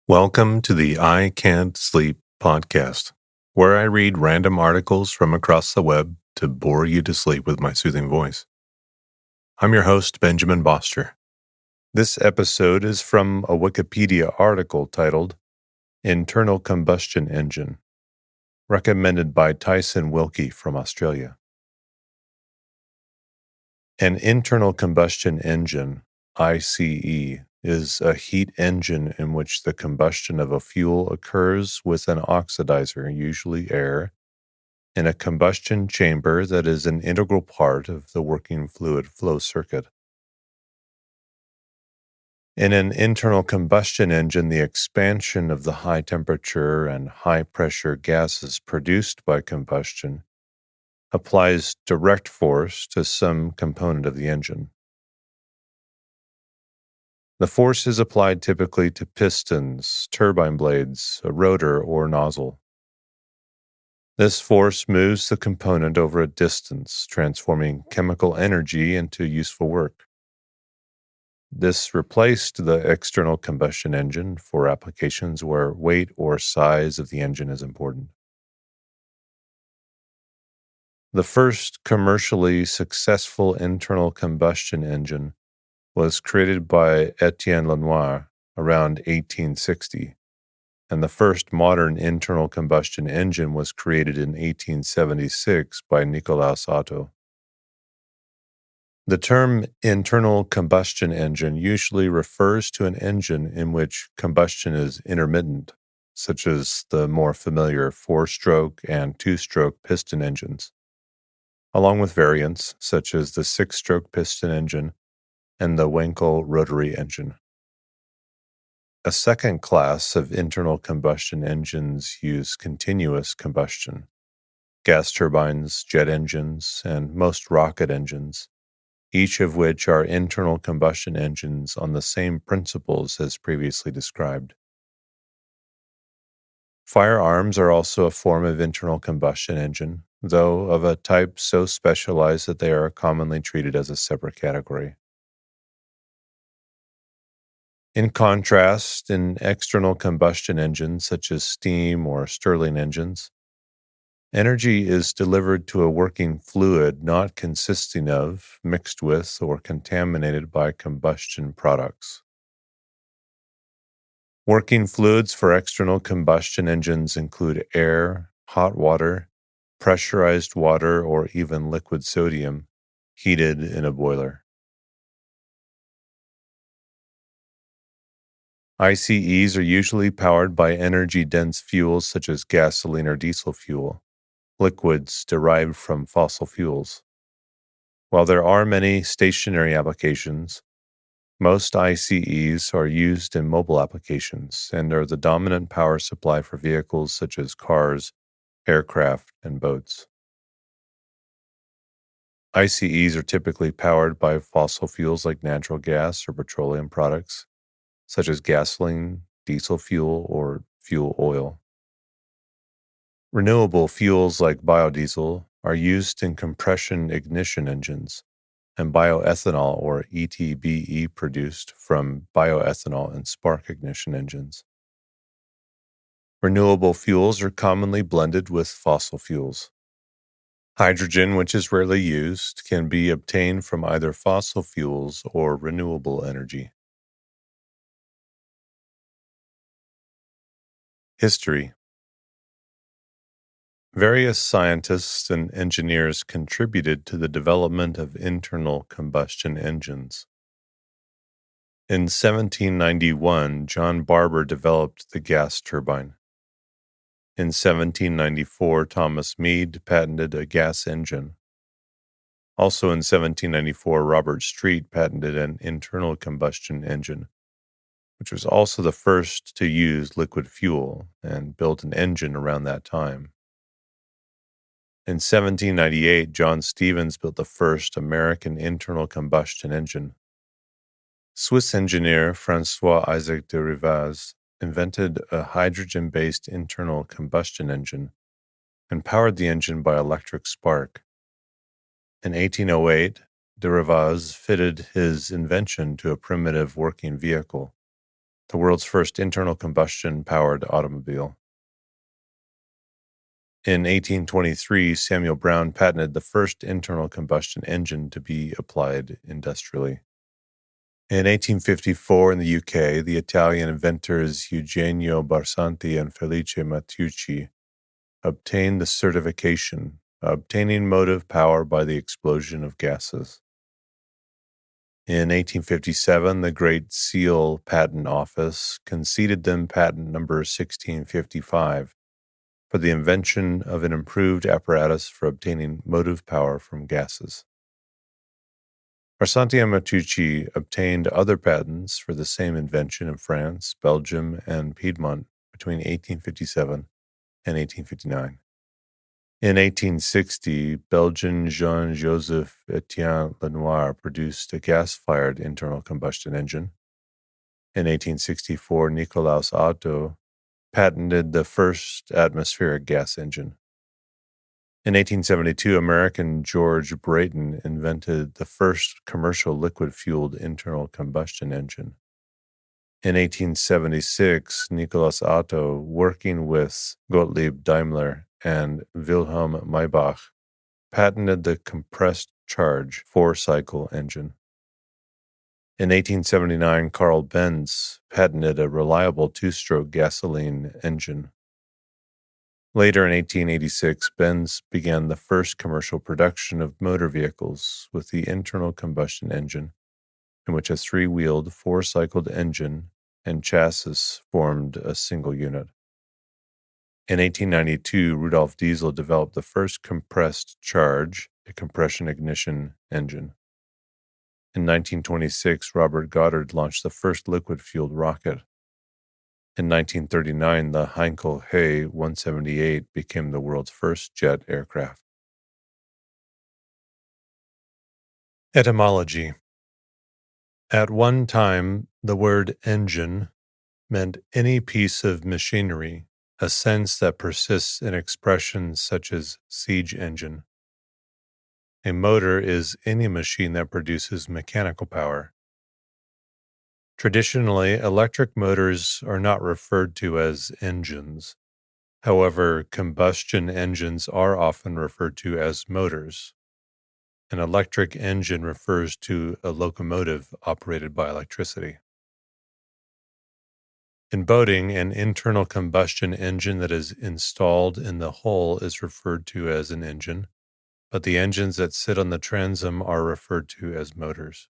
Welcome to the I Can't Sleep podcast, where I read random articles from across the web to bore you to sleep with my soothing voice. I'm your host, Benjamin Boster. This episode is from a Wikipedia article titled Internal Combustion Engine, recommended by Tyson Wilkie from Australia. An internal combustion engine, ICE, is a heat engine in which the combustion of a fuel occurs with an oxidizer, usually air, in a combustion chamber that is an integral part of the working fluid flow circuit. In an internal combustion engine, the expansion of the high temperature and high pressure gases produced by combustion applies direct force to some component of the engine. The force is applied typically to pistons, turbine blades, a rotor, or nozzle. This force moves the component over a distance, transforming chemical energy into useful work. This replaced the external combustion engine for applications where weight or size of the engine is important. The first commercially successful internal combustion engine was created by Etienne Lenoir around 1860, and the first modern internal combustion engine was created in 1876 by Nicolaus Otto. The term internal combustion engine usually refers to an engine in which combustion is intermittent, such as the more familiar four-stroke and two-stroke piston engines, along with variants such as the six-stroke piston engine and the Wankel rotary engine. A second class of internal combustion engines use continuous combustion. Gas turbines, jet engines, and most rocket engines, each of which are internal combustion engines on the same principles as previously described. Firearms are also a form of internal combustion engine, though of a type so specialized that they are commonly treated as a separate category. In contrast, in external combustion engines such as steam or Stirling engines, energy is delivered to a working fluid not consisting of, mixed with, or contaminated by combustion products. Working fluids for external combustion engines include air, hot water, pressurized water, or even liquid sodium heated in a boiler. ICEs are usually powered by energy-dense fuels such as gasoline or diesel fuel, liquids derived from fossil fuels. While there are many stationary applications, most ICEs are used in mobile applications and are the dominant power supply for vehicles such as cars, aircraft, and boats. ICEs are typically powered by fossil fuels like natural gas or petroleum products, such as gasoline, diesel fuel, or fuel oil. Renewable fuels like biodiesel are used in compression ignition engines, and bioethanol or ETBE produced from bioethanol and spark ignition engines. Renewable fuels are commonly blended with fossil fuels. Hydrogen, which is rarely used, can be obtained from either fossil fuels or renewable energy. History. Various scientists and engineers contributed to the development of internal combustion engines. In 1791, John Barber developed the gas turbine. In 1794, Thomas Mead patented a gas engine. Also in 1794, Robert Street patented an internal combustion engine, which was also the first to use liquid fuel, and built an engine around that time. In 1798, John Stevens built the first American internal combustion engine. Swiss engineer François-Isaac de Rivaz invented a hydrogen-based internal combustion engine and powered the engine by electric spark. In 1808, de Rivaz fitted his invention to a primitive working vehicle, the world's first internal combustion-powered automobile. In 1823, Samuel Brown patented the first internal combustion engine to be applied industrially. In 1854, in the UK, the Italian inventors Eugenio Barsanti and Felice Matteucci obtained the certification, obtaining motive power by the explosion of gases. In 1857, the Great Seal Patent Office conceded them patent number 1655 for the invention of an improved apparatus for obtaining motive power from gases. Barsanti and Matteucci obtained other patents for the same invention in France, Belgium, and Piedmont between 1857 and 1859. In 1860, Belgian Jean-Joseph Etienne Lenoir produced a gas-fired internal combustion engine. In 1864, Nicolaus Otto patented the first atmospheric gas engine. In 1872, American George Brayton invented the first commercial liquid-fueled internal combustion engine. In 1876, Nicolaus Otto, working with Gottlieb Daimler and Wilhelm Maybach, patented the compressed charge four-cycle engine. In 1879, Carl Benz patented a reliable two-stroke gasoline engine. Later in 1886, Benz began the first commercial production of motor vehicles with the internal combustion engine, in which a three-wheeled, four-cycled engine and chassis formed a single unit. In 1892, Rudolf Diesel developed the first compressed charge, a compression ignition engine. In 1926, Robert Goddard launched the first liquid-fueled rocket. In 1939, the Heinkel Hay 178 became the world's first jet aircraft. Etymology. At one time, the word engine meant any piece of machinery, a sense that persists in expressions such as siege engine. A motor is any machine that produces mechanical power. Traditionally, electric motors are not referred to as engines. However, combustion engines are often referred to as motors. An electric engine refers to a locomotive operated by electricity. In boating, an internal combustion engine that is installed in the hull is referred to as an engine, but the engines that sit on the transom are referred to as motors.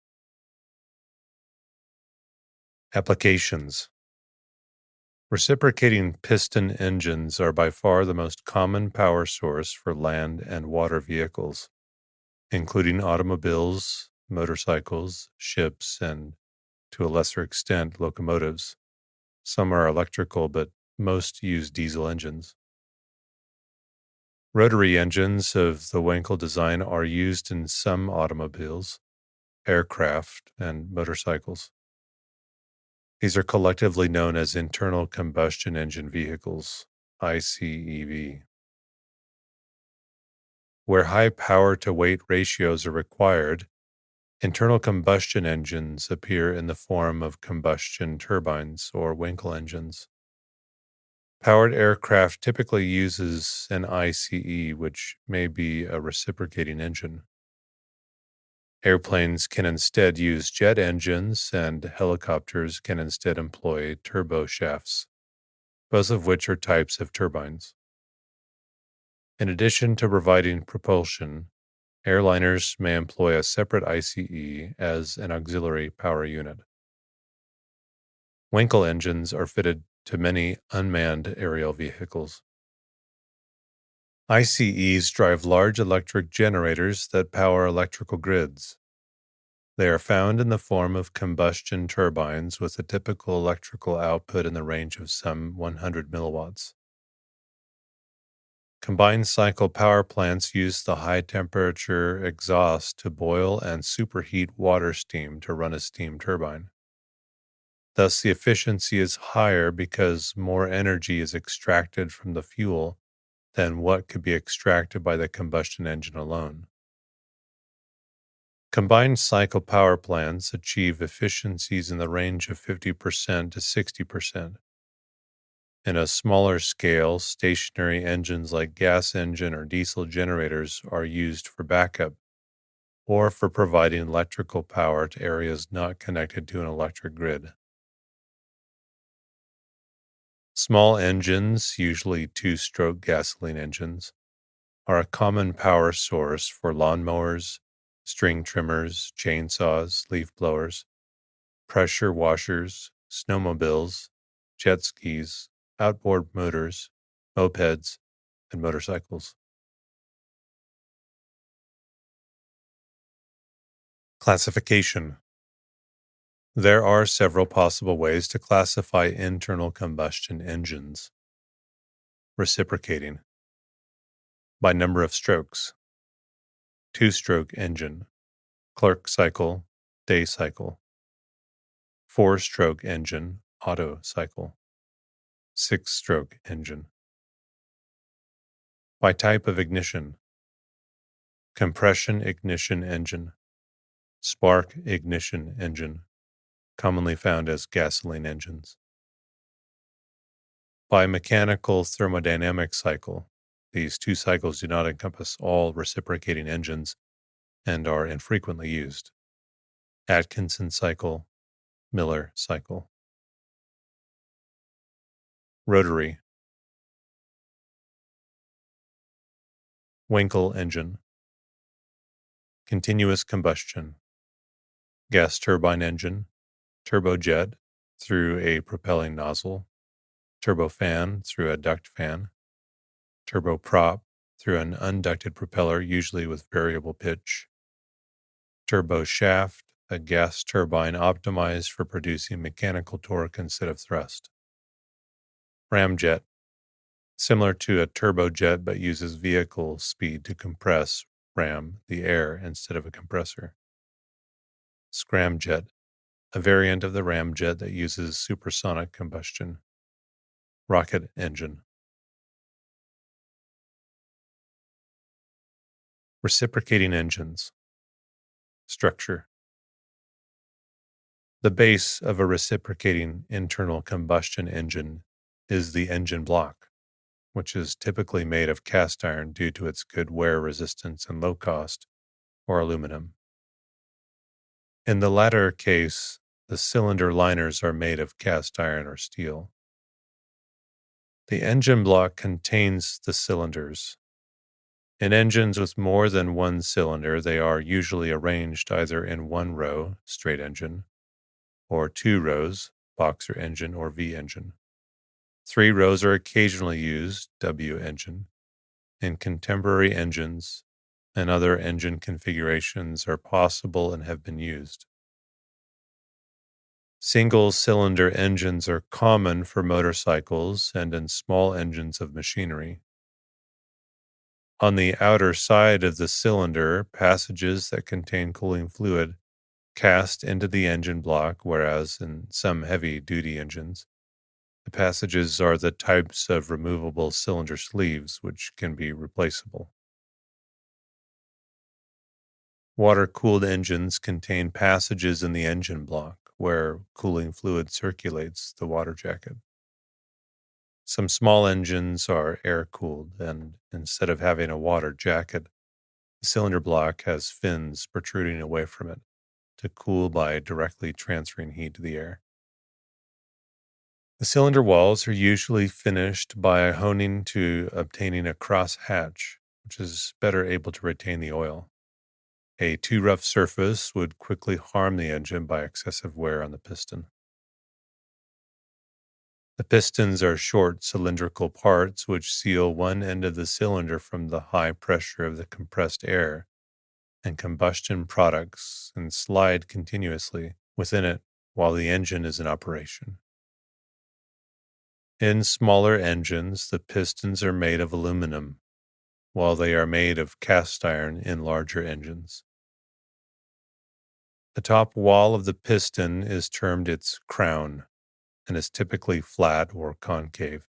Applications. Reciprocating piston engines are by far the most common power source for land and water vehicles, including automobiles, motorcycles, ships, and, to a lesser extent, locomotives. Some are electrical, but most use diesel engines. Rotary engines of the Wankel design are used in some automobiles, aircraft, and motorcycles. These are collectively known as internal combustion engine vehicles, ICEV. Where high power-to-weight ratios are required, internal combustion engines appear in the form of combustion turbines or Wankel engines. Powered aircraft typically uses an ICE, which may be a reciprocating engine. Airplanes can instead use jet engines, and helicopters can instead employ turboshafts, both of which are types of turbines. In addition to providing propulsion, airliners may employ a separate ICE as an auxiliary power unit. Wankel engines are fitted to many unmanned aerial vehicles. ICEs drive large electric generators that power electrical grids. They are found in the form of combustion turbines with a typical electrical output in the range of some 100 milliwatts. Combined cycle power plants use the high-temperature exhaust to boil and superheat water steam to run a steam turbine. Thus, the efficiency is higher because more energy is extracted from the fuel than what could be extracted by the combustion engine alone. Combined cycle power plants achieve efficiencies in the range of 50% to 60%. In a smaller scale, stationary engines like gas engine or diesel generators are used for backup or for providing electrical power to areas not connected to an electric grid. Small engines, usually two-stroke gasoline engines, are a common power source for lawnmowers, string trimmers, chainsaws, leaf blowers, pressure washers, snowmobiles, jet skis, outboard motors, mopeds, and motorcycles. Classification. There are several possible ways to classify internal combustion engines. Reciprocating. By number of strokes. Two-stroke engine. Clerk cycle, day cycle. Four-stroke engine, Otto cycle. Six-stroke engine. By type of ignition. Compression ignition engine. Spark ignition engine, commonly found as gasoline engines. By mechanical thermodynamic cycle. These two cycles do not encompass all reciprocating engines and are infrequently used. Atkinson cycle, Miller cycle. Rotary. Winkel engine. Continuous combustion. Gas turbine engine. Turbojet through a propelling nozzle. Turbofan through a duct fan. Turboprop through an unducted propeller, usually with variable pitch. Turboshaft, a gas turbine optimized for producing mechanical torque instead of thrust. Ramjet, similar to a turbojet but uses vehicle speed to compress, ram, the air instead of a compressor. Scramjet, a variant of the ramjet that uses supersonic combustion. Rocket engine. Reciprocating engines. Structure. The base of a reciprocating internal combustion engine is the engine block, which is typically made of cast iron due to its good wear resistance and low cost, or aluminum. In the latter case, the cylinder liners are made of cast iron or steel. The engine block contains the cylinders. In engines with more than one cylinder, they are usually arranged either in one row, straight engine, or two rows, boxer engine or V engine. Three rows are occasionally used, W engine, in contemporary engines, and other engine configurations are possible and have been used. Single-cylinder engines are common for motorcycles and in small engines of machinery. On the outer side of the cylinder, passages that contain cooling fluid cast into the engine block, whereas in some heavy-duty engines, the passages are the types of removable cylinder sleeves, which can be replaceable. Water-cooled engines contain passages in the engine block where cooling fluid circulates the water jacket. Some small engines are air-cooled, and instead of having a water jacket, the cylinder block has fins protruding away from it to cool by directly transferring heat to the air. The cylinder walls are usually finished by honing to obtaining a cross hatch, which is better able to retain the oil. A too rough surface would quickly harm the engine by excessive wear on the piston. The pistons are short cylindrical parts which seal one end of the cylinder from the high pressure of the compressed air and combustion products and slide continuously within it while the engine is in operation. In smaller engines, the pistons are made of aluminum, while they are made of cast iron in larger engines. The top wall of the piston is termed its crown and is typically flat or concave.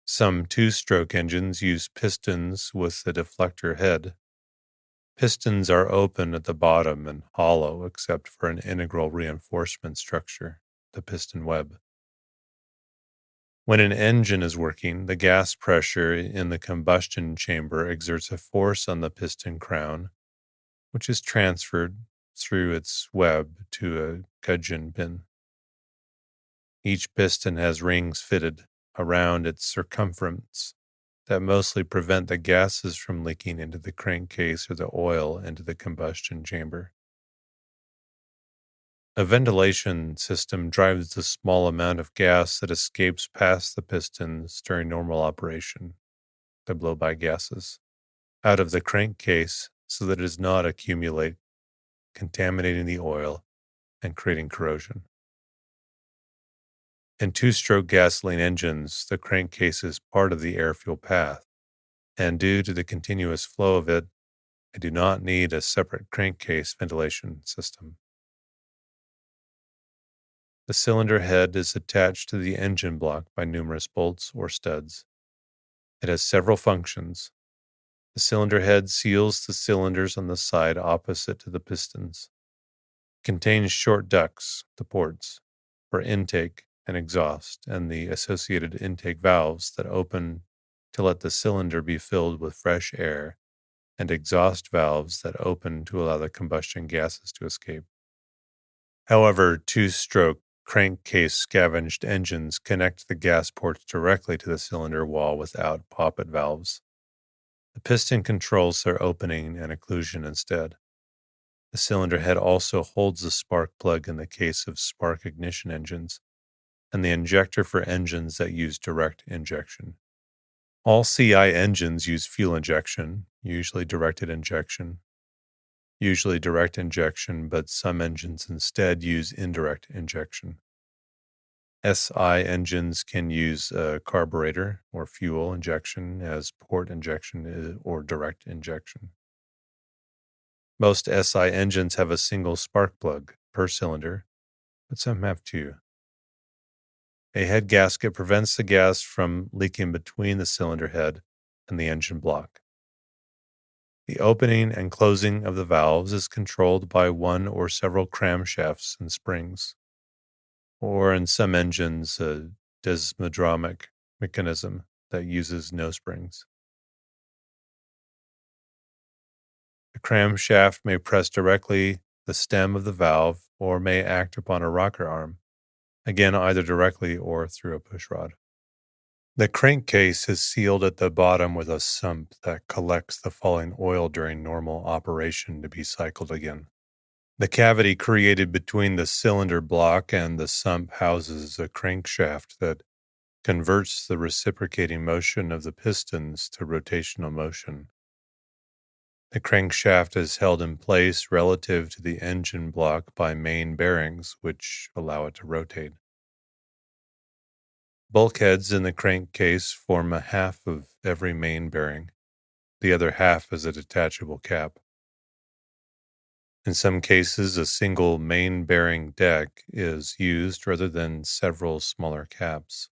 Some two-stroke engines use pistons with a deflector head. Pistons are open at the bottom and hollow except for an integral reinforcement structure, the piston web. When an engine is working, the gas pressure in the combustion chamber exerts a force on the piston crown, which is transferred through its web to a gudgeon pin. Each piston has rings fitted around its circumference that mostly prevent the gases from leaking into the crankcase or the oil into the combustion chamber. A ventilation system drives the small amount of gas that escapes past the pistons during normal operation, the blow-by gases, out of the crankcase so that it does not accumulate, contaminating the oil and creating corrosion. In two-stroke gasoline engines, the crankcase is part of the air-fuel path, and due to the continuous flow of it, I do not need a separate crankcase ventilation system. The cylinder head is attached to the engine block by numerous bolts or studs. It has several functions. The cylinder head seals the cylinders on the side opposite to the pistons. It contains short ducts, the ports, for intake and exhaust, and the associated intake valves that open to let the cylinder be filled with fresh air, and exhaust valves that open to allow the combustion gases to escape. However, two-stroke crankcase scavenged engines connect the gas ports directly to the cylinder wall without poppet valves. The piston controls their opening and occlusion instead. The cylinder head also holds the spark plug in the case of spark ignition engines, and the injector for engines that use direct injection. All CI engines use fuel injection, usually direct injection, but some engines instead use indirect injection. SI engines can use a carburetor or fuel injection as port injection or direct injection. Most SI engines have a single spark plug per cylinder, but some have two. A head gasket prevents the gas from leaking between the cylinder head and the engine block. The opening and closing of the valves is controlled by one or several cranshafts and springs, or in some engines, a desmodromic mechanism that uses no springs. The crankshaft may press directly the stem of the valve or may act upon a rocker arm, again either directly or through a pushrod. The crankcase is sealed at the bottom with a sump that collects the falling oil during normal operation to be cycled again. The cavity created between the cylinder block and the sump houses a crankshaft that converts the reciprocating motion of the pistons to rotational motion. The crankshaft is held in place relative to the engine block by main bearings, which allow it to rotate. Bulkheads in the crankcase form a half of every main bearing. The other half is a detachable cap. In some cases, a single main bearing deck is used rather than several smaller caps.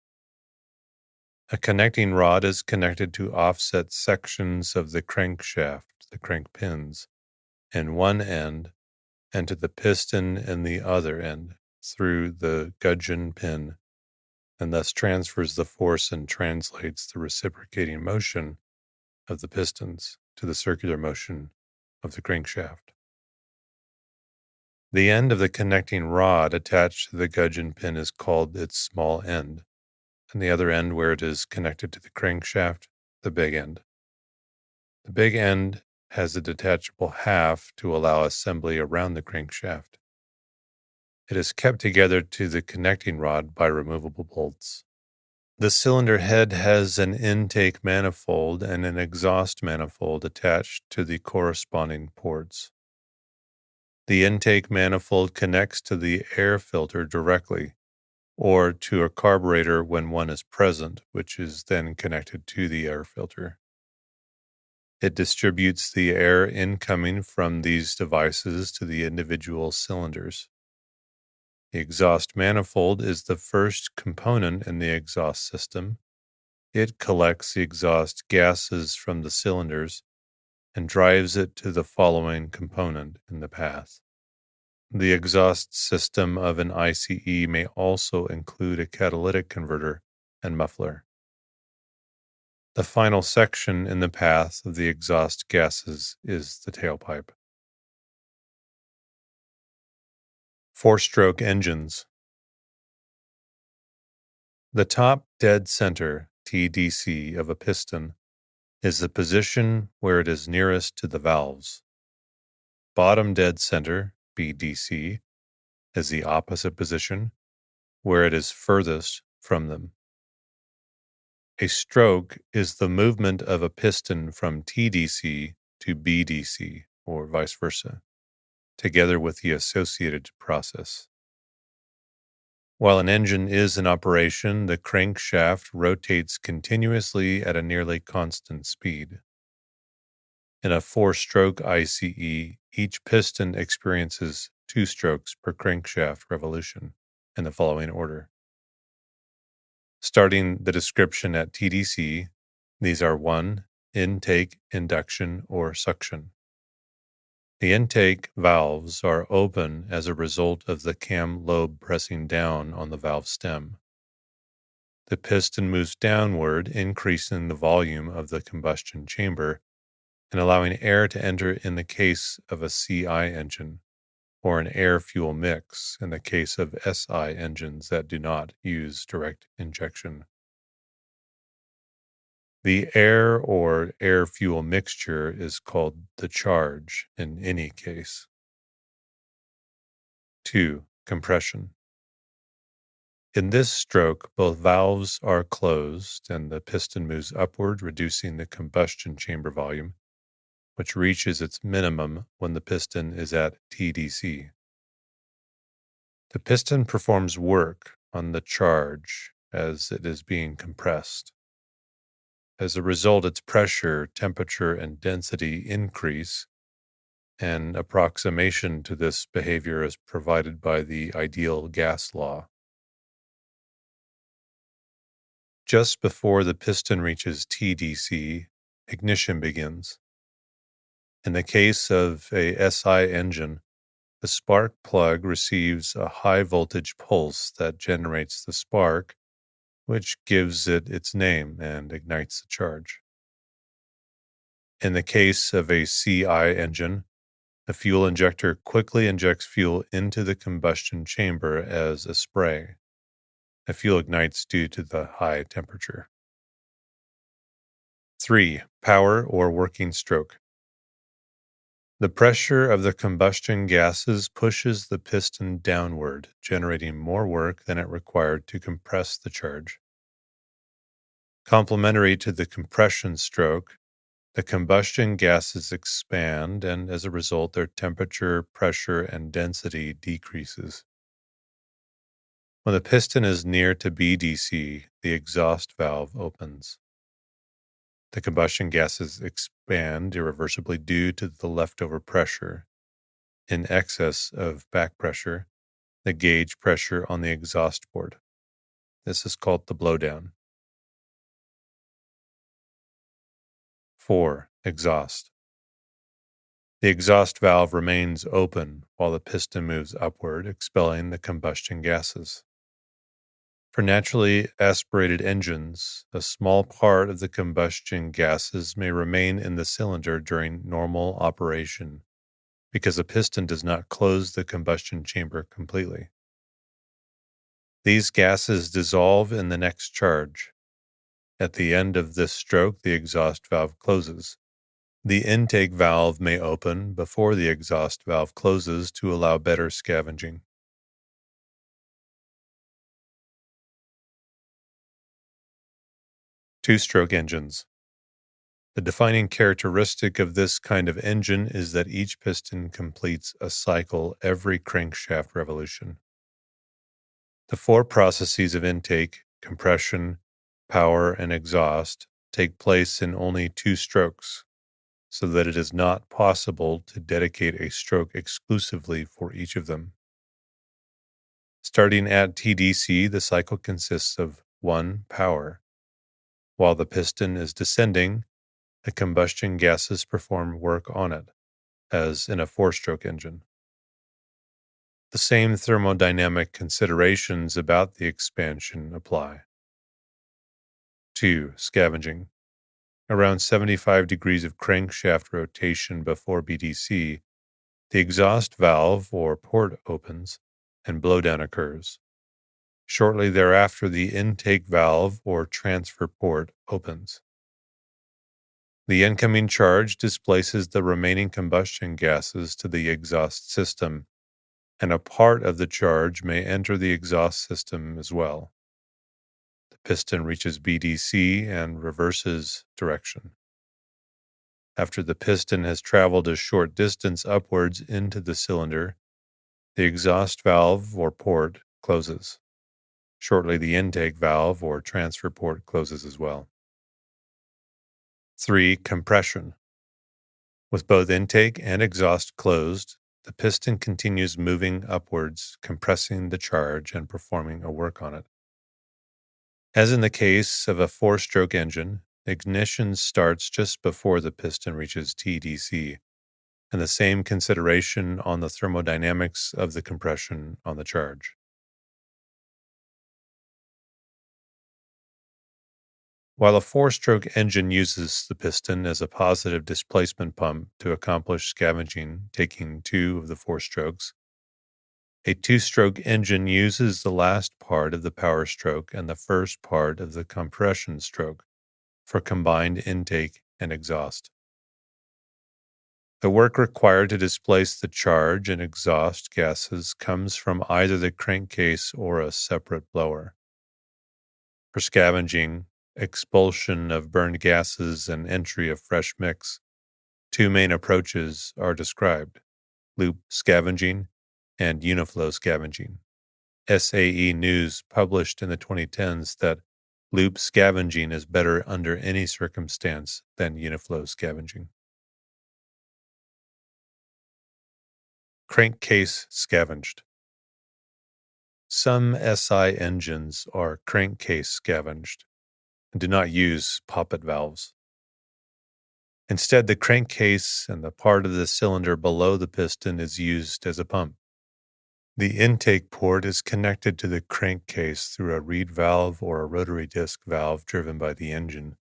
A connecting rod is connected to offset sections of the crankshaft, the crank pins, in one end, and to the piston in the other end through the gudgeon pin, and thus transfers the force and translates the reciprocating motion of the pistons to the circular motion of the crankshaft. The end of the connecting rod attached to the gudgeon pin is called its small end, and the other end where it is connected to the crankshaft, the big end. The big end has a detachable half to allow assembly around the crankshaft. It is kept together to the connecting rod by removable bolts. The cylinder head has an intake manifold and an exhaust manifold attached to the corresponding ports. The intake manifold connects to the air filter directly, or to a carburetor when one is present, which is then connected to the air filter. It distributes the air incoming from these devices to the individual cylinders. The exhaust manifold is the first component in the exhaust system. It collects the exhaust gases from the cylinders and drives it to the following component in the path. The exhaust system of an ICE may also include a catalytic converter and muffler. The final section in the path of the exhaust gases is the tailpipe. Four-stroke engines. The top dead center, TDC, of a piston is the position where it is nearest to the valves. Bottom dead center, BDC, is the opposite position, where it is furthest from them. A stroke is the movement of a piston from TDC to BDC, or vice versa, together with the associated process. While an engine is in operation, the crankshaft rotates continuously at a nearly constant speed. In a four-stroke ICE, each piston experiences 2 strokes per crankshaft revolution in the following order. Starting the description at TDC, these are 1. Intake, induction, or suction. The intake valves are open as a result of the cam lobe pressing down on the valve stem. The piston moves downward, increasing the volume of the combustion chamber and allowing air to enter in the case of a CI engine, or an air-fuel mix in the case of SI engines that do not use direct injection. The air or air-fuel mixture is called the charge in any case. 2. Compression. In this stroke, both valves are closed and the piston moves upward, reducing the combustion chamber volume, which reaches its minimum when the piston is at TDC. The piston performs work on the charge as it is being compressed. As a result, its pressure, temperature, and density increase. An approximation to this behavior is provided by the ideal gas law. Just before the piston reaches TDC, ignition begins. In the case of a SI engine, the spark plug receives a high voltage pulse that generates the spark, which gives it its name and ignites the charge. In the case of a CI engine, the fuel injector quickly injects fuel into the combustion chamber as a spray. The fuel ignites due to the high temperature. 3. Power or working stroke. The pressure of the combustion gases pushes the piston downward, generating more work than it required to compress the charge. Complementary to the compression stroke, the combustion gases expand, and as a result, their temperature, pressure, and density decreases. When the piston is near to BDC, the exhaust valve opens. The combustion gases expand irreversibly due to the leftover pressure, in excess of back pressure, the gauge pressure on the exhaust port. This is called the blowdown. 4. Exhaust. The exhaust valve remains open while the piston moves upward, expelling the combustion gases. For naturally aspirated engines, a small part of the combustion gases may remain in the cylinder during normal operation because the piston does not close the combustion chamber completely. These gases dissolve in the next charge. At the end of this stroke, the exhaust valve closes. The intake valve may open before the exhaust valve closes to allow better scavenging. Two-stroke engines. The defining characteristic of this kind of engine is that each piston completes a cycle every crankshaft revolution. The 4 processes of intake, compression, power, and exhaust take place in only 2 strokes, so that it is not possible to dedicate a stroke exclusively for each of them. Starting at TDC, the cycle consists of 1. Power. While the piston is descending, the combustion gases perform work on it, as in a four-stroke engine. The same thermodynamic considerations about the expansion apply. 2. Scavenging. Around 75 degrees of crankshaft rotation before BDC, the exhaust valve or port opens and blowdown occurs. Shortly thereafter, the intake valve or transfer port opens. The incoming charge displaces the remaining combustion gases to the exhaust system, and a part of the charge may enter the exhaust system as well. The piston reaches BDC and reverses direction. After the piston has traveled a short distance upwards into the cylinder, the exhaust valve or port closes. Shortly, the intake valve or transfer port closes as well. 3. Compression. With both intake and exhaust closed, the piston continues moving upwards, compressing the charge and performing a work on it. As in the case of a four-stroke engine, ignition starts just before the piston reaches TDC, and the same consideration on the thermodynamics of the compression on the charge. While a four-stroke engine uses the piston as a positive displacement pump to accomplish scavenging, taking 2 of the 4 strokes, a two-stroke engine uses the last part of the power stroke and the first part of the compression stroke for combined intake and exhaust. The work required to displace the charge and exhaust gases comes from either the crankcase or a separate blower. For scavenging, expulsion of burned gases and entry of fresh mix, 2 main approaches are described: loop scavenging and uniflow scavenging. SAE News published in the 2010s that loop scavenging is better under any circumstance than uniflow scavenging. Crankcase scavenged. Some SI engines are crankcase scavenged and do not use poppet valves. Instead, the crankcase and the part of the cylinder below the piston is used as a pump. The intake port is connected to the crankcase through a reed valve or a rotary disc valve driven by the engine.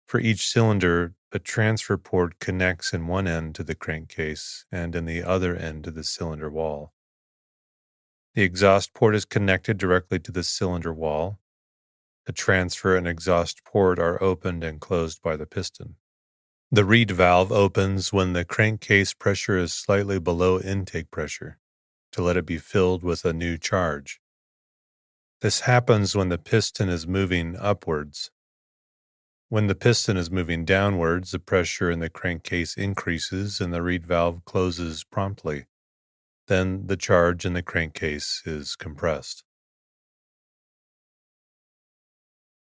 For each cylinder, a transfer port connects in one end to the crankcase and in the other end to the cylinder wall. The exhaust port is connected directly to the cylinder wall. The transfer and exhaust port are opened and closed by the piston. The reed valve opens when the crankcase pressure is slightly below intake pressure to let it be filled with a new charge. This happens when the piston is moving upwards. When the piston is moving downwards, the pressure in the crankcase increases and the reed valve closes promptly. Then the charge in the crankcase is compressed.